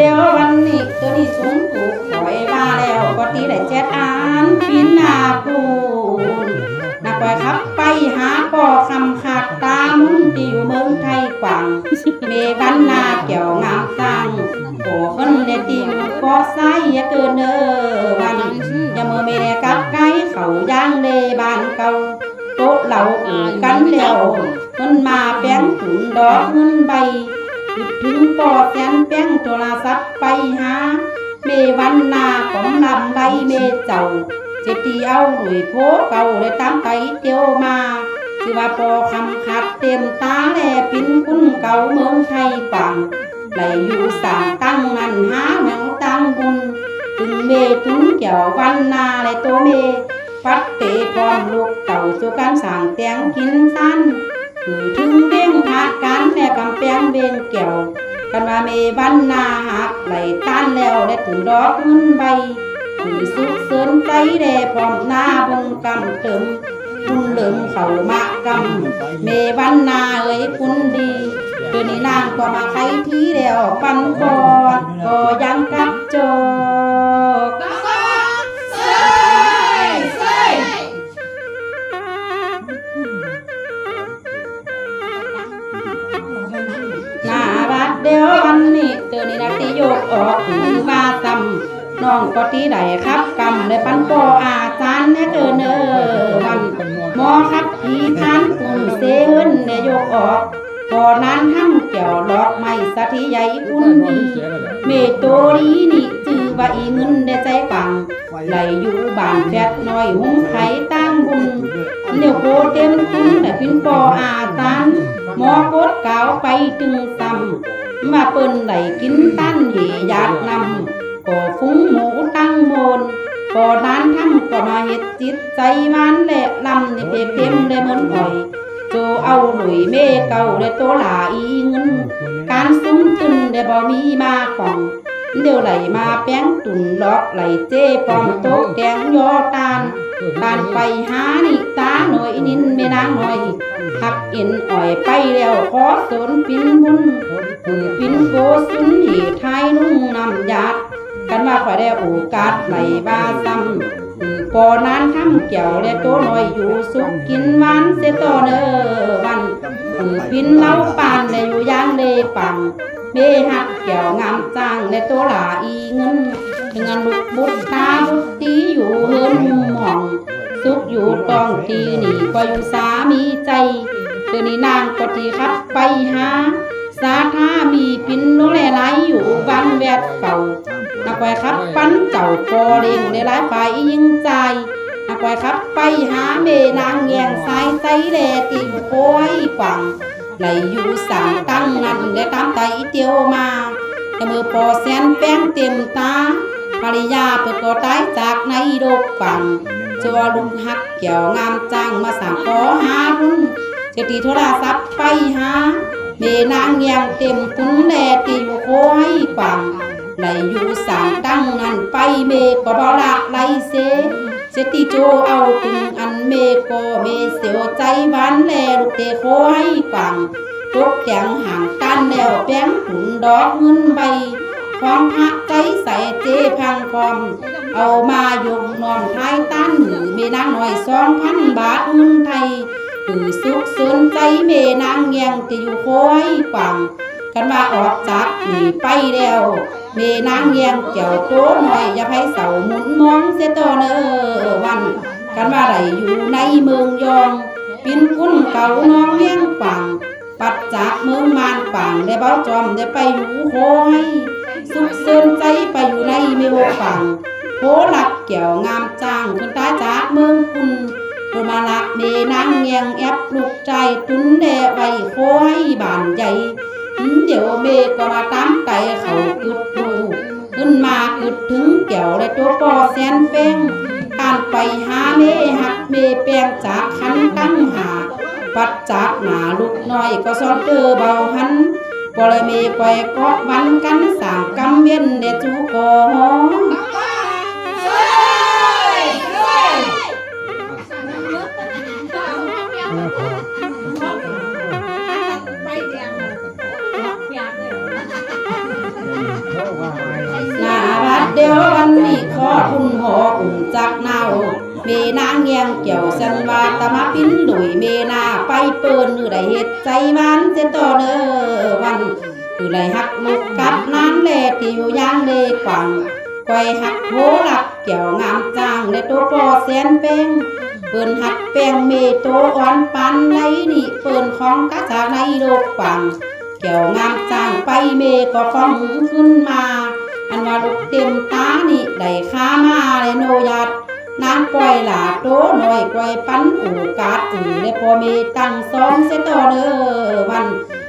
ดี๋ยววันนี้ตัวนี้สูงถูกปล่อยมาแล้วก็ตีได้7อันปินนาปูนักไปครับไปหาป่อคำขาดตามุนที่อยู่เมืองไทยกว่างเมบันนาเกี่ยวงามตังโอ้คนเดติวก็ใส่เกินเนอวันอย่าเมื่อเมกับไก่เขาย่างเลบานเก่าโต๊ะเหล่ากันแล้วคนมาแป้งถุนดอกเงินใบถึงปอแสนแป้งโทรศัพท์ไปหาเมวันนาของลำใบเมเจ้าเจตีเอาหนุ่ยโพเก่าเลยตามไก่เตียวมาสิว่าปอคำขัดเต็มตาแลปินคุ้นเก่าเมืองไทยปังไหลอยู่สามตั้งนันหาแมวตั้งบุญถึงเมทุนเกี่ยววันนาเลยตัวเมปัดเตะพร้อมลูกเต่าสู่การสั่งแตงกินสั้นคือถึงเบี้ยงหักกันแม่กำแพงเบี้ยงเกี่ยวกันว่าเมบันนาหักไหลต้านแล้วได้ถึงดอกเงินใบคือสุขเสริญใจแด่พร้อมหน้าบงกำเติมคุณเหลิมเขามากำเมบันนาเอ้ยคุณดีเดี๋ยวนี้นางก็มาไขที่แล้วปันบอดก็ยังกับโจกหน้าบัดเดียววันนี้เตือนนี่นักที่โยกออกมือมาซ้ำน้องก็ตีได้ครับกำเลยปันปออาจารย์แน่เกินวันหมอครับพี่ทานปุ่นเซเฮินเนี่ยโยกออกพอนั้นทำเกี่ยวลอกไม่สะทีใหญ่คุณดีเมโตรีนี่จือว่าอีเงินได้ใจฟังไหลอยู่บ้านแฟดน้อยหุ้งไข่ตั้งบุญเดี๋ยวโกเต็มคุณแต่พินปออาจารย์หมอโกดเก่าไปจึงซ้ำมาเปิ้นไหลกินตั้นเหยาดนำก็ฟุ้งหมูตั้งโมนก็นั้นทำก็มาเฮ็ดจิตใจมันแหละลำในเพเต็มเลยเหมือนอ่อยโจเอาหลุยเมเก่าเลยโตหลาอีเงินการซุ้มตุนได้บ่มีมาของเดี๋ยวไหลมาแป้งตุนล็อกไหลเจ้ปอมโต๊ะแกงยอตาลไปหานิตาหน่อยนินไม่นางหน่อยหักเอ็นอ่อยไปแล้วขอสนปินบุญปินโกสุนเหตุไทยนุ่งนำยาดกันว่าขอได้โอกาสไหลบ้าซ้ำก่อนนั้นทำเกี่ยวและโตหน่อยอยู่สุกกินมันเสตอเนอวันปินเล้าปานและอยู่ย่างเลปังเมหักเกี่ยวงามจังและโตหลาอีเงินงานลุกบุตรตาบุตรตีอยู่เฮินมุมหม่องสุกอยู่ตองตีนี่ก็อยู่สามีใจเดี๋ยวนี้นางก็ตีขับไปหาสาธามีปินโนแลไหลอยู่วังแวดเก่านักไปครับปั้นเจ้าปอเลี้ยงในหลายฝ่ายยิงใจนักไปครับไปหาเมนางแยงสายใจแลติวโค้ยปังไหลอยู่สั่งตั้งนั้นได้ตามไตเตียวมาแต่มือปอแสนแป้งเต็มตาภรรยาเปิดก็ตายจากในโลกปังจัวลุงหักเกี่ยวงามจังมาสั่งขอหารุ่นเจตีโทรศัพท์ไปหาเมนางแยงเต็มคุณแลติวโค้ยปังไหลอยู่สามตั้งนั้นไปเมก็บ่ละไหลเสติโจเอาถึงอันเมก็เมเสียวใจหวานแลลูกเตโคให้ฟังตกแกงห่างกันแล้วแป้งถุนดอกเงินใบความพระใจใส่เจพังคอมเอามายกนอนท้ายตั้นเมนางหน่อย2,000 บาทเงินไทยคือสุขสนใจเมนางแยงที่อยู่โคให้ฟังกันว่าออกจากนี่ไปแล้วเมนางแยงเกี่ยวโตหน่อยอย่าให้เสาหมุนมองเสียต่อเนอวันกันว่าไหลอยู่ในเมืองยองปินกุ้นเก่าน้องเลี้ยงปังปัดจากเมืองมานปังได้เบ้าจอมได้ไปอยู่โคให้สุขเสริญใจไปอยู่ในเมืองปังโคหลักเกี่ยวงามจ้างคนตาจากเมืองคุณโดมาละเมนางแยงแอบลูกใจตุนแดไว้โคให้บานใหญ่เดี๋ยวเมก็มาตามไก่เขากึดดูขึ้นมากึดถึงเกี่ยวและตัวปอแสนแป้งการไปหาเมหักเมแป้งจากขันตั้งหาปัดจากหนาลูกน้อยก็ซ้อนเตอเบาหันปล่อยเมก่อยก็วันกันสามกำเวียนเดจูกอ นางแยงเกี่ยวสันว่าตะมาปิ้นหลุยเมนาไปเปิ้นหรือได้เฮ็ดใจมันเสียต่อเด้อวันคือได้หักลูกกับน้ำแลที่อยู่ย่างเลกว่างก้อยหักโหลักเกี่ยวงามจางในตัวปอแสนเป้งเปิ้นหักแป้งเมโตอ่อนปันในนี่เปิ้นของกะจากในโลกกว่างเกี่ยวงามจางไปเมก็ฟ้องขึ้นมาอันว่าลูกเต็มตานี่ได้ข้ามาเลยโนยัดนางปล่อยหลาโตหน่อยปล่อยปันอูกาดอูและพอเมตั้งซ้อนเสต่อเด้อวัน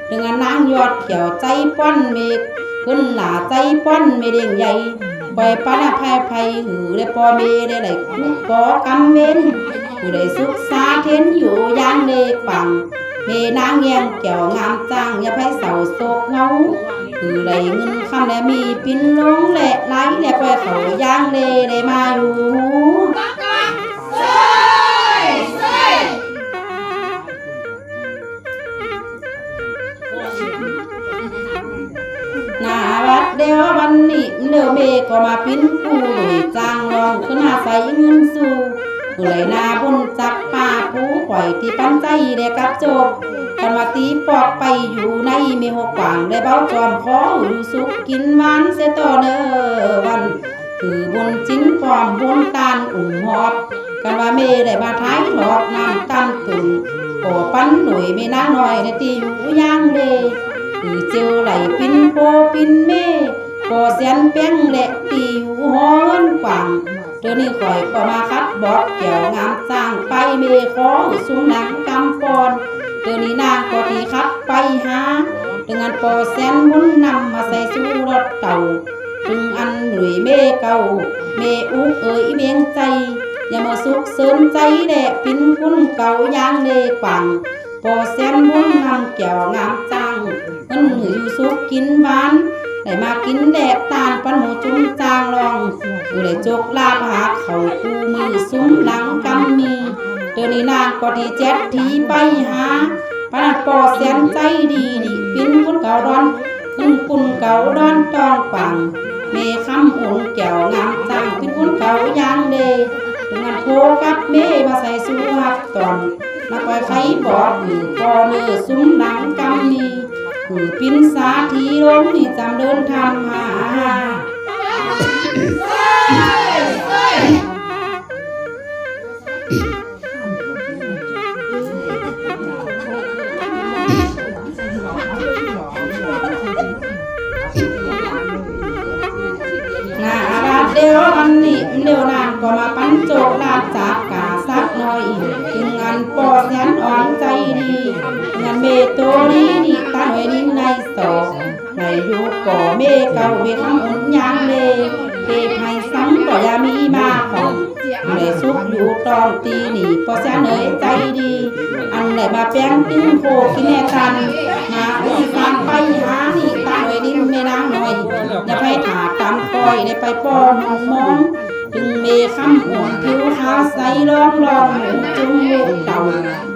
ถึงนางยอดเขียวใจป้อนเมฆขึ้นหลาใจป้อนเมเด้งใหญ่ปล่อยปันอภัยภัยหือและพอเมได้ไหลคุกก่อกำเว้นผู้ได้สุขสาเทนอยู่ย่างเลปังเมนางแยงเกี่ยวงามจางอย่าไพ่เสาโศกเงาคือได้เงินคำและมีปิ้นลงและไหลและปล่อยเขาย่างเลได้มาอยู่หน้าวัดเดียววันนี้เดือเมก็มาปิ้นกูหลุยจางลองขึ้นหาใส่เงินสู่ผู้ไหลนาบนจักป่าผู้ปล่อยที่ปั้นใจได้กับโจบกันมาตีปอกไปอยู่ในเมหกกว่างได้เบ้าจอมคออยู่สุกกินมันเสต่อเด้อวันคือบนจิ้นปอมบนตาลอุ่มหอบกันว่าเมได้มาท้ายหลอกน้ำตั้มตุ่นก่อปั้นหน่วยเมน้าหน่อยในตีอยู่ย่างเลคือเจียวไหลปิ้นโปปิ้นเมก่อเสียนเปี้ยงและตีอยู่ห้อนกว่างเดี๋ยวนี้ข่อยก็มาคัดบอกแก้วงามสร้างไปเมขอสูงหนังกำปอนเดี๋ยวนี้นางก็ตีคัดไปหาถึงอันปอแสนมุนนำมาใส่สู้รถเต่าถึงอันหลุยเมเก่าเมอุกเอ๋ยเบียงใจอย่ามาสุกเสริญใจแดะปิ้นคุณเก่าย่างเลกว่างปอแสนมุนนำแก้วงามจังมันหืออยู่สุกกินหวานได้มากินแดดตาลปันหูจุ้มจางลองกูได้จกลาผาเขากูมือซุ้มหลังกำมีเดี๋ยวนี้นางก็ดีเจ็ดทีไปหาปนัดปอแสนใจดีดิปิ้นคุณเก่าร้อนขึ้นคุณเก่าร้อนตองกว่างเมคำอุ่นแก้วงามจังปิ้นคุณเก่าย่างเดถึงอันโคกับเมมาใส่สู้หับตอนมาปล่อยไข่บอกหือพอเนื้อซุ้มหลังกำมีหือปิ้นสาทีลงที่จำเดินทำหาเดี๋ยววันนี้เดี๋ยวนางก็มาปั้นโจกลาบจากกาซักหน่อยถึงงานปอแสนอ่อนใจดีงานเมโตนี้นี่ตั้งไว้ดินในศอกในยุคก่อเมเก่าเวคำอุ่นยางเลเทไทยซ้ำก็ยามีมาของในซุกอยู่ตอนตีนี่ปอแสนเอ๋ยใจดีอันไหนมาแป้งติ้งโคกินแน่ตันมาอุ้ยตามไปหานี่ตั้งไว้ดินแม่นางหน่อยอย่าไปถาตามคอยได้ไปปอมองถึงเมคำอุ่นผิวขาวใสร้องร้องหมูจุ้มลูกเต่า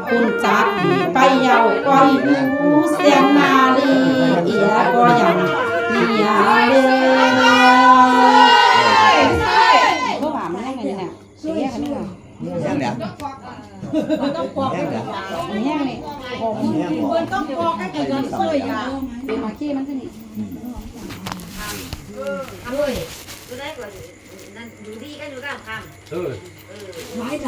คุณจัดไปเยาก้อยหูเสียงนาลีเอียก็ยังเนียเลยพวกหวานมันยังไงเนี่ยเสียกันนี่เหรอยังเนี่ยต้องปอกยังเนี่ยยังนี่ผมคนต้องปอกให้เกิดสวยอ่ะเป็นมาขี้มันสินี่ด้วยก็ได้กว่านั่นอยู่ดีกันอยู่กันทำไว้ใจ